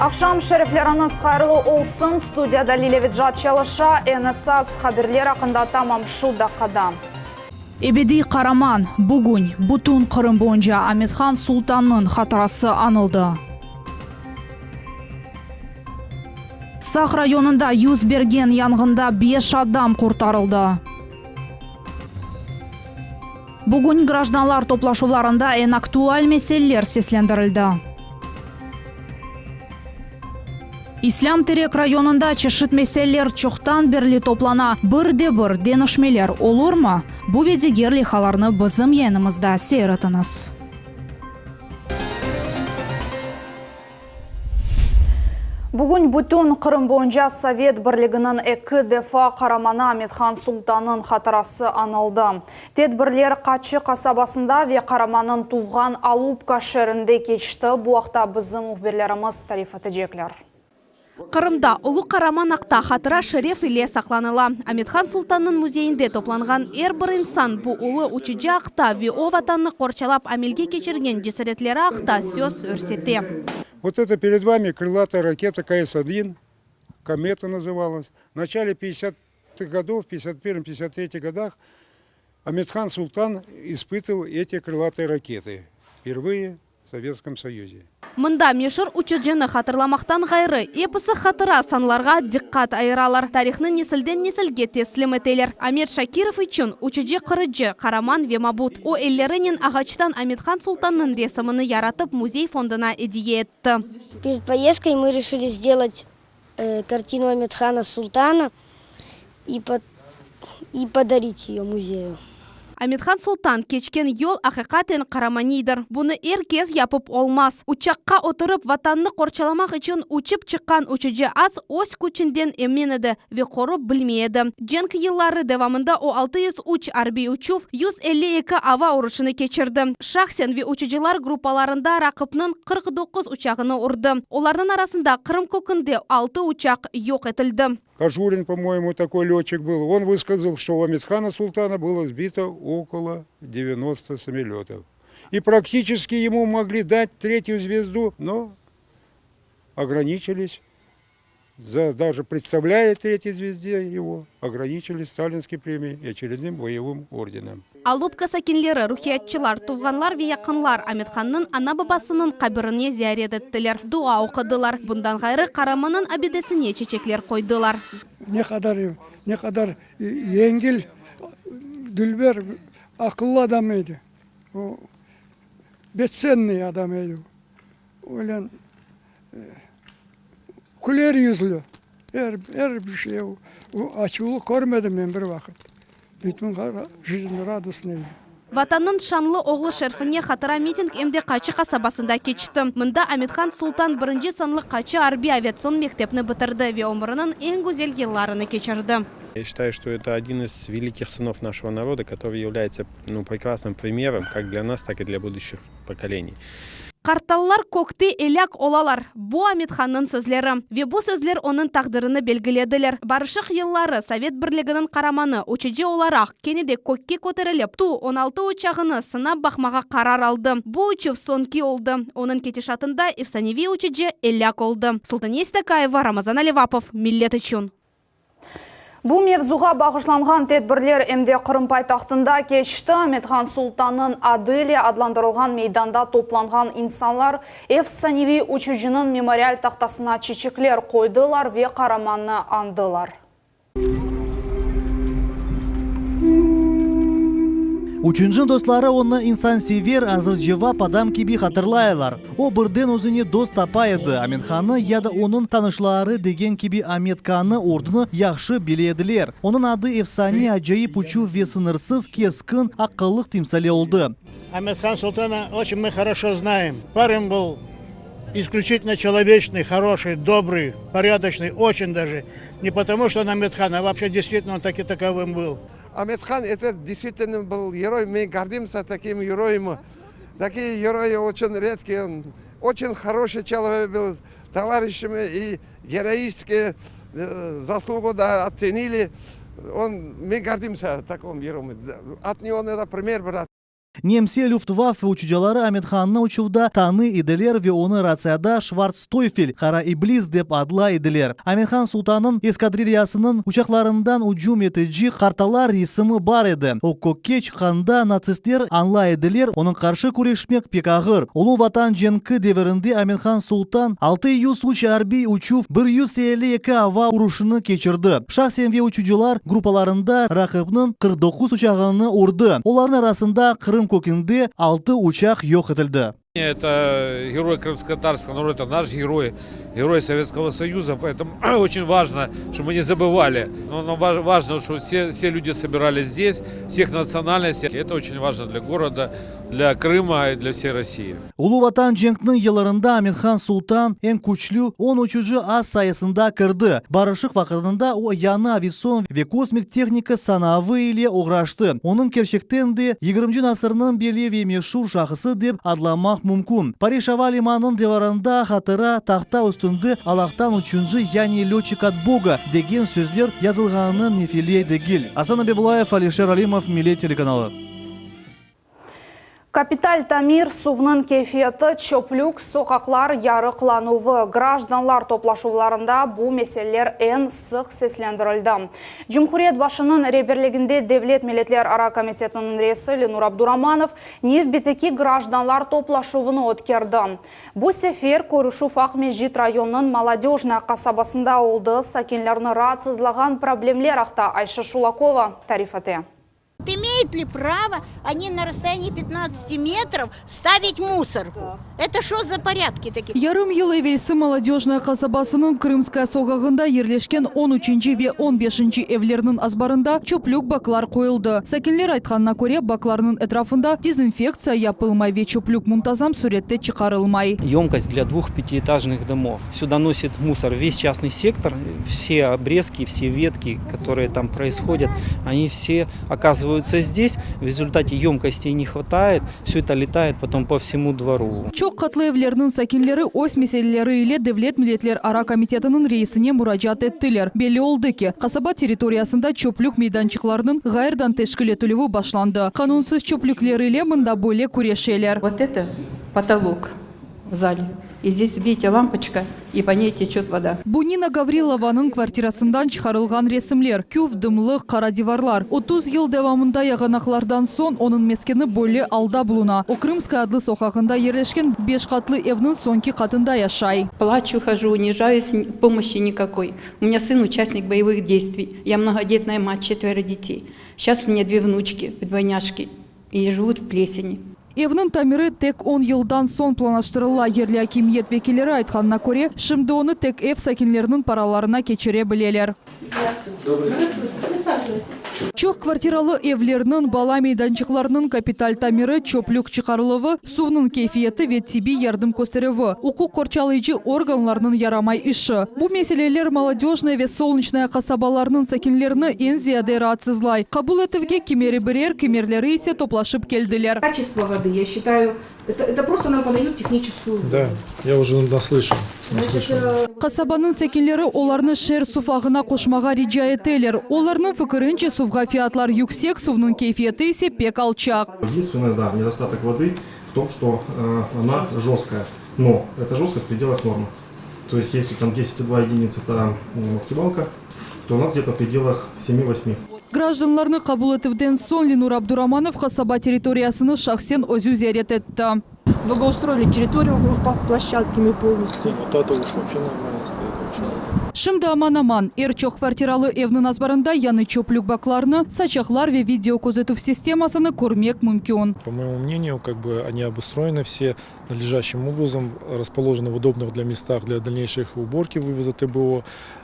Ақшам шәріфлеріңіз қайырлы олсын, студияда Лилевиджат Чалыша, НСАС хаберлер ақында тамам шуда қадам. Эбеди Қараман, бүгін бұтын Қырым бойынша Амедхан Султанның хатырасы анылды. Сақ районында юз берген янгында 5 адам құртарылды. Бүгін гражданлар топлашуларында en актуаль меселелер сеслендірілді. Ислам Терек районында чешит меселелер чоқтан берлі топлана бір-де-бір денішмелер olur ма? Бұл ведегерлі халарны бізім енімізді сейретіңіз. Бүгін бүтін Қырым бойынша Совет бірлігінің 2 дефа қараманы Амедхан Султанның хатырасы анылды. Тедбірлер Қачы қасабасында ве қараманын туған Алупка шерінде кечті. Бұақта біздің ұхберлеріміз тарифаты жеклер. Қырымда ұлы Қараман ақта хатыра шереф иле сақланыла. Амедхан Султанның музейінде топланған бір инсан бұл ұлы учыжы ақта ве о ватанны қорчалап амелге кечірген жесіретлері ақта сөз өрсетте. Вот это перед вами крылатая ракета КС-1, комета называлась. В начале 50-х годов, 51-53 годах Амедхан Султан испытывал эти крылатые ракеты. Впервые в Советском Союзе. Мында мешір учыжыны хатырламақтан ғайры эпысы хатыра санларға диққат айыралар. Тарихны несілден неселге теслим етелер. Амед Шакиров үшін учыжы қырыжы Қараман Вемабут. О эллерінен ағачтан Амедхан Султанның ресіміні яратып музей фондына идея етті. Перед поездкой мы решили сделать картину Амедхана Султана и подарить ее музею. Амедхан Султан кечкен ел ақиқатен Қараманидыр. Бұны еркез япып олмас. Учаққа отырып ватанны қорчаламақ үшін учып шыққан учыжы аз ось күчінден еменеді ве қорып білмейді. Женк еллары девамында о 603 арби учув 152 ава ұрышыны кечірді. Шахсен ве учыжылар группаларында рақыпның 49 учағыны ұрды. Олардың арасында Қырым көкінде 6 учақ йоқ етілді. Кожурин, по-моему, такой летчик был. Он высказал, что у Амедхана Султана было сбито около 90 самолетов. И практически ему могли дать 3-ю звезду, но ограничились. Даже представляя 3-й звезде его, ограничились сталинской премией и очередным боевым орденом. Алупка сәкенлері, рухиятчылар, туғанлар ве яқынлар Амедханның ана бабасының қабіріне зиярет еттілер, дуа оқыдылар. Бұндан ғайры Қараманның абидесіне чечеклер қойдылар. Не қадар еңгіл, дүлбер, ақылlı адам еді. Бетсенный адам еді. Олен күлер yüzlü. Bir şey açılı görmedim ben bir vakit. Bütün жизнь радостный. Ватанның шанлы оғлы шерфіне хатыра митинг емде Қачы қасабасында кечті. Мында Амедхан Султан бірінші санлы Қачы арби авиацион мектепні бітірді ве өмірінің ең гүзел елларыны кечірді. Я считаю, что это один из великих сынов нашего народа, который является прекрасным примером как для нас, так и для будущих поколений. Қарталлар көкті эляк олалар. Бұ Амедханның сөзлері. Ве бұ сөзлер оның тағдырыны белгіледілер. Барышық еллары Совет бірлігінің Қараманы учыжы оларақ кенеде көкке көтеріліп, ту 16 учағыны сынап бақмаға қарар алды. Бұ учып сонки олды. Оның кетешатында Евсаневи учыжы эляк олды. Султанес Такаева, Рамазан Аливапов, Миллет үшін. Бұл мевзуға бағышланған тедбірлер әмде Қырым пайтақтында кешті. Амедхан Султанның адыле адландырылған мейданда топланған инсанлар Евсаневи учыжының мемориал тақтасына чечеклер қойдылар ве Қараманны андылар. Учунжын достлары оны инсан север азыр жева падам киби хатырлайлар. О бірден өзіне дос тапайды. Амедханы яда оның танышлары деген киби Амедханы ордыны яхшы биледілер. Оның ады Евсани ажайып учу ве сынырсыз кескін ақыллық тимсале олды. Амедхан Султана очень мы хорошо знаем. Парень был исключительно человечный, хороший, добрый, порядочный, очень даже. Не потому, что он Амедхан, а вообще действительно он таки таковым был. Амедхан это действительно был герой, мы гордимся таким героем. Такие герои очень редкие, он очень хороший человек был, товарищами и героические заслугу оценили. Мы гордимся таким героем, от него надо пример брать. Немсе Люфтваффе учуджалары Амитханны учувда таны иделер ве оны рацияда Шварцтойфель, Кара Иблис деп адла иделер. Амитхан Султанын эскадрильясынын учакларындан уджум етеджи карталар рисымы бар еді. Оккокке чыкканда нацисттер анла иделер, оның каршы күрешмек пек агыр. Улуу ватан женкы деверинде Амитхан Султан 600 уч арби учув 152 ава урушыны кечирди. Шахсен ве учуджулар группаларында ракыбнын 49 учагыны урды. Олардың арасында Крым көкінде 6 учак yok этилди. Это герой крымско-татарского народа, это наш герой, герой Советского Союза, поэтому очень важно, чтобы мы не забывали. Но важно, что все люди собирались здесь, всех национальностей. Это очень важно для города, для Крыма и для всей России. Улуу ватан женктин жылдарында Амитхан Султан эң күчлүү 13 ас сайысында кырды. Барышык вакытында о яна авиацион ве космик техника санавы иле ограшты. Onun керчектен де 20 асырнын белеви мешур шахысы деп адламак мүмкүн. Париж ава лиманын деварында хатыра тахта үстүндө Аллахтан үчүнчү яни летчик от Бога деген сөзлөр жазылганын нефилей дегил. Асан Абибулаев, Алишер Алимов, Милет телеканалы. Капиталь Тамир сувнын кефиеті чөплүк соқақлар ярықлануы гражданлар топлашуларында бұл меселелер эн сық сеслендірілді. Жүмхурет башының реберлігінде Девлет Милетлер ара комитетінің рейсі Ленур Абдураманов Невбетеки гражданлар топлашуыны өткерді. Бұл сефер Көрішуф Ақмежит районының молодежна қасабасында олды сакинлерні раатсызлаған проблемлер ақта. Айша Шулакова тарифаты. Имеют ли право они на расстоянии 15 метров ставить мусор? Это что за порядки такие? Ярым ел эвелси молодежная касабасының Крымская соғағында ерлешкен 13 ве 15 евлерінің азбарында чөплік баклар қойылды. Сәкенлер айтқанына көре бакларының этрафында дезинфекция япылмай ве чөплік мұнтазам суретте чықарылмай. Емкость для 2-5-этажных домов. Сюда носит мусор весь частный сектор, все обрезки, все ветки, которые там происходят, они все оказываются здесь, в результате емкости не хватает, все это летает потом по всему двору. Чок катлы евлерінің сәкенлері ос меселелері иле Девлет Милетлер ара комитетінің рейсіне мұражат еттілер. Белі олдыки, қасаба территориясында чөплік мейданчықларының ғайырдан тешкілі төліві башланды. Қанунсыз чөпліклер иле мында бөле күрешелер. Вот это потолок в зале. И здесь, видите, лампочка, и по ней течет вода. Бунина Гаврилованың квартирасындан шығарылған ресімлер, күв дымлық қара диварлар. 30 ел девамында яғанақлардан сон оның мескені бөлі алда бұлуна. О Крымская адлы соқағында ерлешкен 5 қатлы евнің сонки қатында яшай. Плачу, хожу, унижаюсь, помощи никакой. У меня сын участник боевых действий. Я многодетная мать, 4 детей. Сейчас у меня 2 внучки, двойняшки, и живут в плесени. Евнің тамиры тек 10 елдан сон планаштырыла ерлі акимиет векелері айтқанына көре, шымды оны тек эв сакинлерінің параларына кечере білелер. Чоқ квартиралы евлерінің бала мейданчықларының капиталь тамиры чөплік чықарылығы, сувның кейфиеті вет тебе ярдым көстереві, уқу қорчалайчы органларының ярамай іші. Бұл меселелер молодежная вет солнечная қасабаларының сакинлеріні ен зияде раатсызлай. Қабыл етівге кемері бірер, кемерлері есе топлашып келділер. Качество воды, я считаю, это просто нам подают техническую. Да, я уже наслышан. Қасабаның сәкенлері оларны шер суфағына қошмаға риджа етелер. Оларның фікірінше суфға фиатлар юксек, сувның кейфиеті есе пек алчақ. Единственное, да, недостаток воды в том, что она жесткая, но это жесткость в пределах нормы. То есть, если там 10,2 единицы это максималка, то у нас где-то в пределах 7-8. Гражданларны қабыл етівден сон Ленур Абдураманов қасаба территориясыны шахсен өзі зиярет етті. Благоустроили территорию площадками полностью. Вот это уж вообще нормально стоит. Шымды аман-аман, эрчок квартиралы евнын азбарында яны чөплік бакларны, сачақлар ве видео көзетув системасыны көрмек мүмкін. По моему мнению, они обустроены все надлежащим образом, расположены в удобных для местах для дальнейших уборки, вывоза ТБО.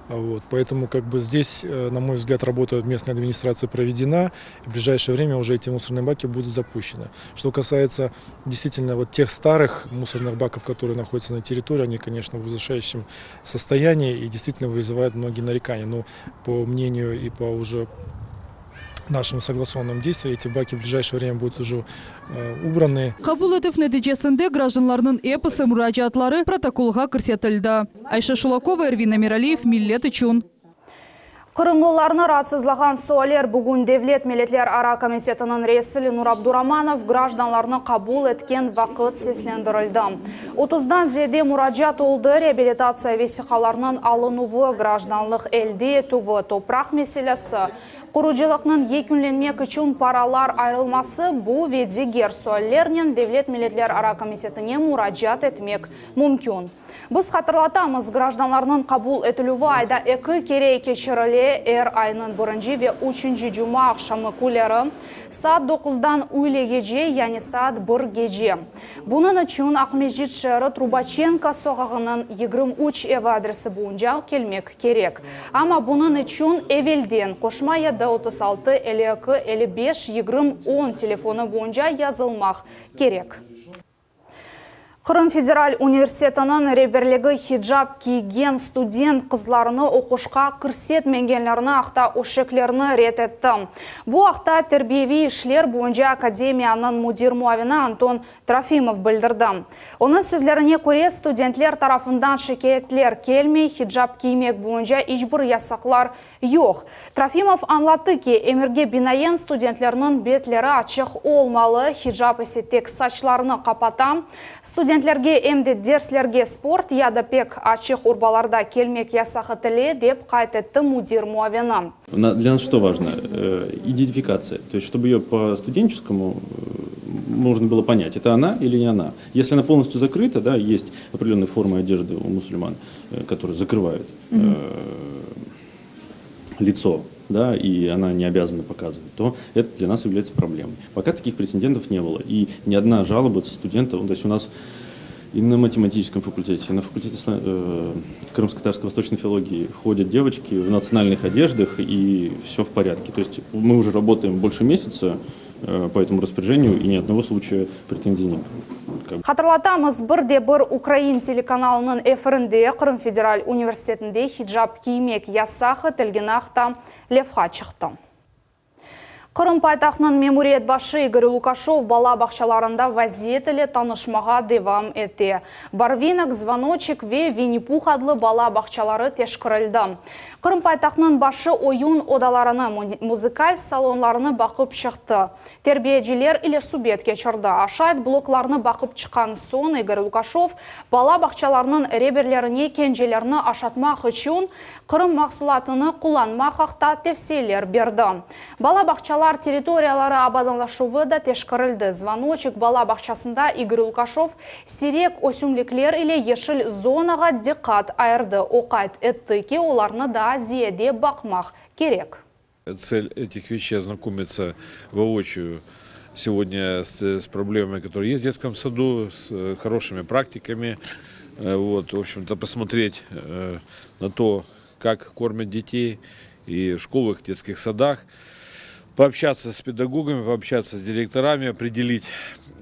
Вот. Поэтому здесь, на мой взгляд, работа местной администрации проведена. В ближайшее время уже эти мусорные баки будут запущены. Что касается действительно вот тех старых мусорных баков, которые находятся на территории, они, конечно, в ужасающем состоянии и действительно вызывают многие нарекания. Но по мнению и по уже нашим согласованным действиям эти баки в ближайшее время будут уже убраны. Қабыл етіп нәтижесінде гражданларының эпосы мұрачатлары протоколға кірсетілді. Айша Шулакова, Эрвина Миралиев, Миллет үшін. Кырымлыларны раатсызлаган суалер бүгін Девлет Милетлер ара комитетінің рейсілі Нур Абдураманов гражданларны кабул еткен вақыт сеслендірілді. 30-дан зеде мураджат олды реабилитация весиқаларының алынуы гражданлық әлде етуі топрақ меселесі. Құружилықның екінленмек үшін паралар айрылмасы бұ ведегер суалернен Девлет Милетлер ара комитетіне мураджат етмек мүмкін. Біз қатырлатамыз гражданларының қабул етілуі айда 2 керей кешірілі айының 1 ве 3 жума ақшамы күлері саат 9-дан үйле геже, яғни саат 1 геже. Бұның үшін Ақмежит шәрі Трубаченко соғағының 23 еві адресі бойынша келмек керек. Ама бұның үшін евелден қошма 36 52 55 20 10 телефоны бойынша yazılмақ керек. Қырым Федераль университетінің реберлігі хиджаб киген студент қызларыны оқушқа кірсет менгенлеріні ақта ошеклеріні рет етті. Бұл ақта тербиеви ішлер бойынша академияның мудир муавина Антон Трофимов білдірді. Оның сөзлеріне көре студентлер тарафындан шекетлер келмей хиджаб киемек бойынша ешбір ясақлар жоқ. Трофимов анлатты ки емірге бинаен студентлерінің бетлері ачық олмалы, хиджаб есеттек сачларыны қапатам, студенттерге эмде дерслерге спорт яда пек ачық урбаларда келмек ясақы тіле деп қайтетті мудир муавина. Для нас что важно? Идентификация. То есть, чтобы ее по студенческому можно было понять, это она или не она. Если она полностью закрыта, да, есть определенные формы одежды у мусульман, которые закрывают лицо, да, и она не обязана показывать, то это для нас является проблемой. Пока таких прецедентов не было. И ни одна жалоба со студентов, то есть у нас и на математическом факультете, и на факультете крымско-татарской восточной филологии ходят девочки в национальных одеждах, и все в порядке. То есть мы уже работаем больше месяца по этому распоряжению, и ни одного случая претензий нет. Қатырлатамыз бір Украин телеканалының эфирінде Қырым Федераль университетінде хиджаб киемек ясақы тілген ақта левха шықты. Қырым пайтақның мемуриет башы Игорь Лукашов бала бақшаларында вазиетілі танышмаға девам етті. Барвинок, звоночек ве Винни-Пух адлы бала бақшалары тешкірілді. Қырым пайтақның башы ойын одаларыны, музыкаль салонларыны бақып шықты. Тербиеджілер или субет кечірді. Ашайт блокларыны бақып шыққан сон Игорь Лукашов бала бақшаларының реберлеріне кенжелеріні ашатмақ үшін Қырым мақсулатыны құланмақ ақта тевселер берді. Бала бақшалар территориялары абаданлашуы да тешкірілді. Звоночек бала бақшасында Игорь Лукашов сирек өсімліклер или ешіл зонаға диқат айырды. Оқайт әттіке оларны да зиеде бақмақ керек. Цель этих вещей ознакомиться воочию сегодня с проблемами, которые есть в детском саду, с хорошими практиками. Вот, в общем-то, посмотреть на то, как кормят детей и в школах, в детских садах. Пообщаться с педагогами, пообщаться с директорами, определить,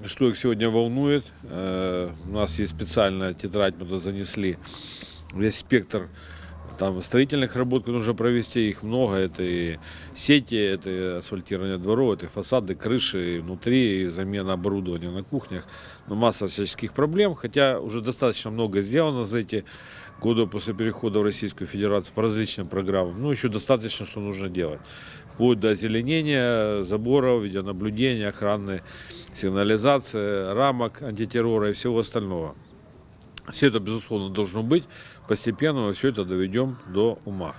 что их сегодня волнует. У нас есть специальная тетрадь, мы туда занесли весь спектр там строительных работ, которые нужно провести, их много. Это и сети, это и асфальтирование дворов, это и фасады, крыши, и внутри, и замена оборудования на кухнях. Но масса всяческих проблем, хотя уже достаточно много сделано за эти годы после перехода в Российскую Федерацию по различным программам. Ну, еще достаточно, что нужно делать. Вплоть до озеленения, заборов, видеонаблюдения, охраны, сигнализации, рамок антитеррора и всего остального. Все это, безусловно, должно быть. Постепенно мы все это доведем до ума.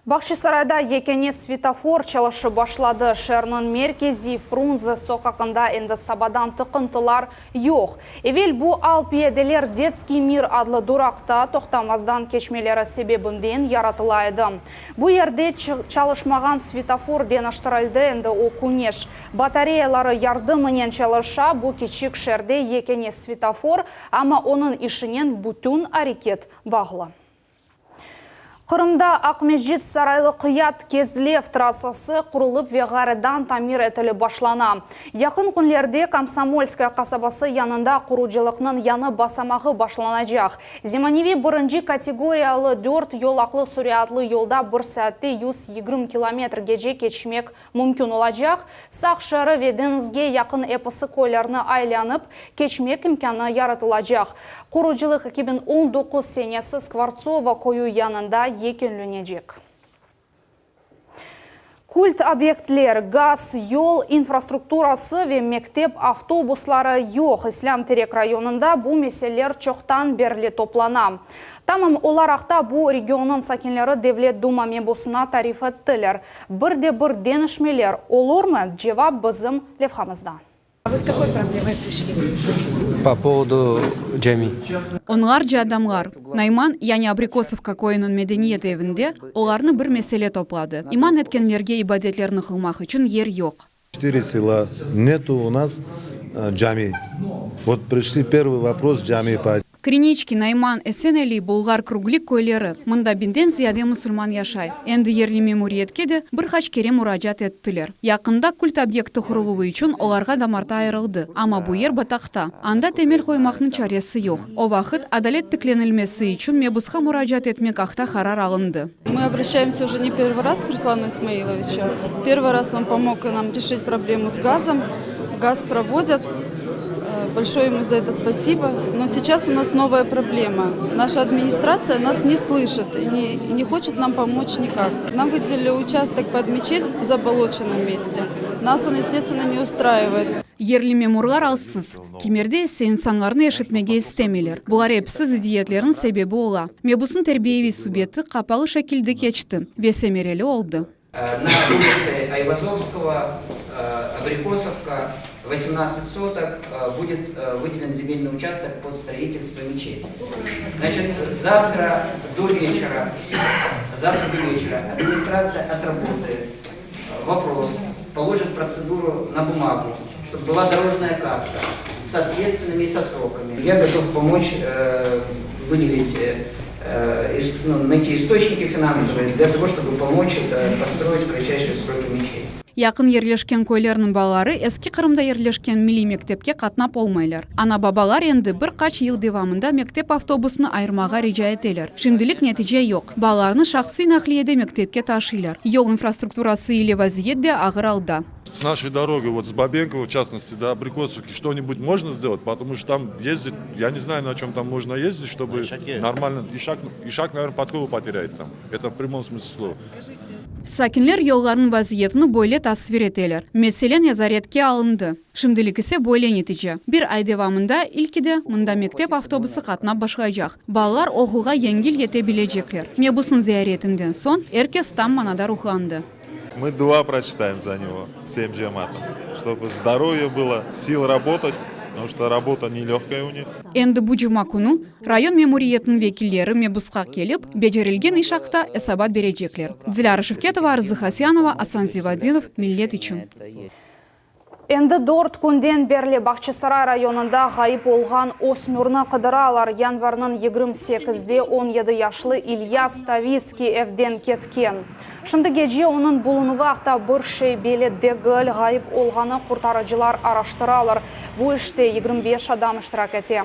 Бақшысарайда екене светофор чалышы башлады. Шернын меркези Фрунзе соқақында енді сабадан тықынтылар жоқ. Евел бұл алпиеделер детский мир адлы дурақта тоқтамаздан кешмелері себебінден яратылайды. Бұл ерде чалышмаған светофор денаштырылды енді окунеш. Батареялары ярдымынен чалыша бұл кечік шерде екене светофор, ама оның ішінен бүтін әрекет бағлы. Қырымда Ақмежит сарайлы қият Кезлев трассасы құрылып веғарыдан тамир етілі башлана. Яқын күнлерде Комсомольская қасабасы янында құружилықның яны басамағы башланажақ. Земаневи бірінші категориялы 4 yol ақлы сүриятлы yolda 1 сәтте 120 км геже кечмек мүмкін олажақ. Сақ шары ведіңізге яқын эпысы койларны айланып, кечмек имканы яратылажақ. Құружилық 2019 сенесі Скворцова қою янында екенленежек. Культ объектлер, газ, yol инфраструктурасы ve мектеп автобуслары yok. Ислам Терек районында bu meseleler çoxtan berli toplana. Tamam olarakta bu regionun sakinleri Devlet Duma mebusuna tarif ettiler. Bir denişmeler olur mu? Cevap bizim levhamızda. А вы с какой проблемой пришли? По поводу джами. Onlar адамлар. Найман, яни абрикосовка коюнун медениет evinde, оларны bir mesele topladı. İman etkenlerge ibadetlerini kılmak için yer yok. 4 села нету у нас джами. Вот пришли первый вопрос джами по. Кринички, Найман, Эсенели, Болгар круглик көйлері. Мында бинден зияде мұсылман яшай. Энди ерлі мемуриетке де бір хачкере мұражат еттілер. Яқында культ объекті құрылуы үшін оларға да марта айырылды. Ама бұл ер батақта. Анда темел қоймақның чаресі жоқ. О вақыт адалет тікленілмесі үшін мебусқа мұражат етмек ақта қарар алынды. Мы обращаемся уже не первый раз к Руслану Исмаиловичу. Первый раз он помог нам решить проблему с газом. Газ проводят. Большое ему за это спасибо. Но сейчас у нас новая проблема. Наша администрация нас не слышит и не хочет нам помочь никак. Нам выделили участок под мечеть в заболоченном месте. Нас он, естественно, не устраивает. Ерлі мемурлар алсыз. Кемерде есе инсанларны ешітмеге істемелер. Бұлар епсіз идиетлерін себебі ола. Мебусын тербиеви субъекты қапалы шакилді кечті. Бесемерелі олды. На улице Айвазовского, Абрикосовка, 18 соток будет выделен земельный участок под строительство мечети. Значит, завтра до вечера администрация отработает вопрос, положит процедуру на бумагу, чтобы была дорожная карта с ответственными и со сроками. Я готов помочь выделить, найти источники финансовые для того, чтобы помочь построить в кратчайшие сроки мечеть. Якын ерлешкен көйлерінің балары эски Қырымда ерлешкен милли мектепке қатнап олмайлар. Ана бабалар енді бір қач ел девамында мектеп автобусыны айырмаға рижа етелер. Шимділік нәтиже жоқ. Баларны шақси нақлиеде мектепке ташилар. Йол инфраструктурасы или вазиетде ағыр алда. С нашей дороги, вот с Бабенкова, в частности, до Абрикосовки, что-нибудь можно сделать? Потому что там ездить, я не знаю, на чем там можно ездить, чтобы нормально, и шаг, наверное, подколу потерять там. Это в прямом смысле слова. Сакинлер yollarının vaziyetini böyle tasvir eteler. Meselen yazaretke alındı. Şimdilik ise böyle netice. Bir ay devamında ilkide mında mektep avtobusu katına başlayacak. Ballar okuğa yengil yetebilecekler. Mebusun ziyaretinden son herkes tam manada ruhlandı. Мы дуа прочитаем за него всем джематам, чтобы здоровье было, сил работать, потому что работа нелегкая у них. Endi bu cuma kunu rayon memuriyetinin vekilleri mebusqa kelip, becerilgen işakta esabat verecekler. Dilara Şevketova, Arzu Hasyanova, Asan Zivadinov, Millet için. Endi 4 күнден берлі Бақчысарай районында ғайып olған осмюрны қыдыралар. Январның 28-де 17 яшлы Ильяс Тавиский evden кеткен. Шымды геже оның бұлынуы ақта бір шейбелі дегіл ғайып olғаны құртарыcılar араштыралар. Бұл іште 25 адам іштірак ете.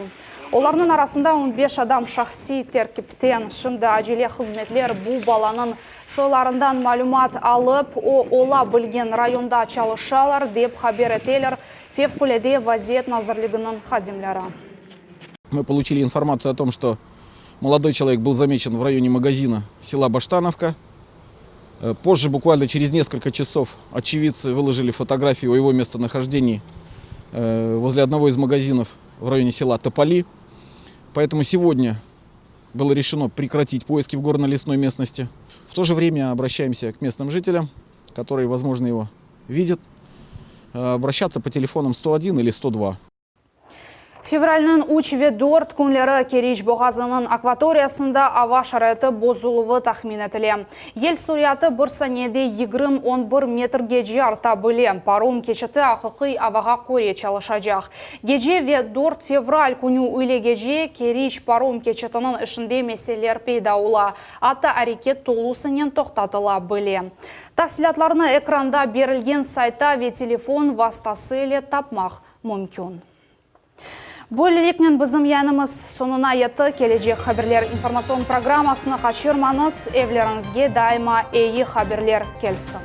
Оларның арасында 15 адам шахси теркіптен. Шымды acele қызметлер бұл баланың сойларындан малюмат алып, ола білген районда çalışалар деп хабер етелер Февкуледе вазиет назарлығының хадимлері. Мы получили информацию о том, что молодой человек был замечен в районе магазина села Баштановка. Позже, буквально через несколько часов, очевидцы выложили фотографии о его местонахождении возле одного из магазинов в районе села Тополи. Поэтому сегодня было решено прекратить поиски в горно-лесной местности. В то же время обращаемся к местным жителям, которые, возможно, его видят, обращаться по телефонам 101 или 102. Февральның 3-4 күнлері Кереш боғазының акваториясында ава шарайты бозулығы тахмин етілі. Ел сурияты бір санеде 20-11 метрге арта біле. Паром кешіті ақықы аваға көре çalışacak. Геже ве 4 февраль күні үйле геже Кереш паром кешітінің ішінде меселер пейда ола. Ата әрекет толусынен тоқтатыла біле. Тafsilatlарыны экранда берілген сайта ве телефон вастасылы тапмақ мүмкін. Бөлілекнен бізім янымыз сонына еті кележек хаберлер информацион программасыны қашырмаңыз, евлеріңізге дайма әйі хаберлер келсін.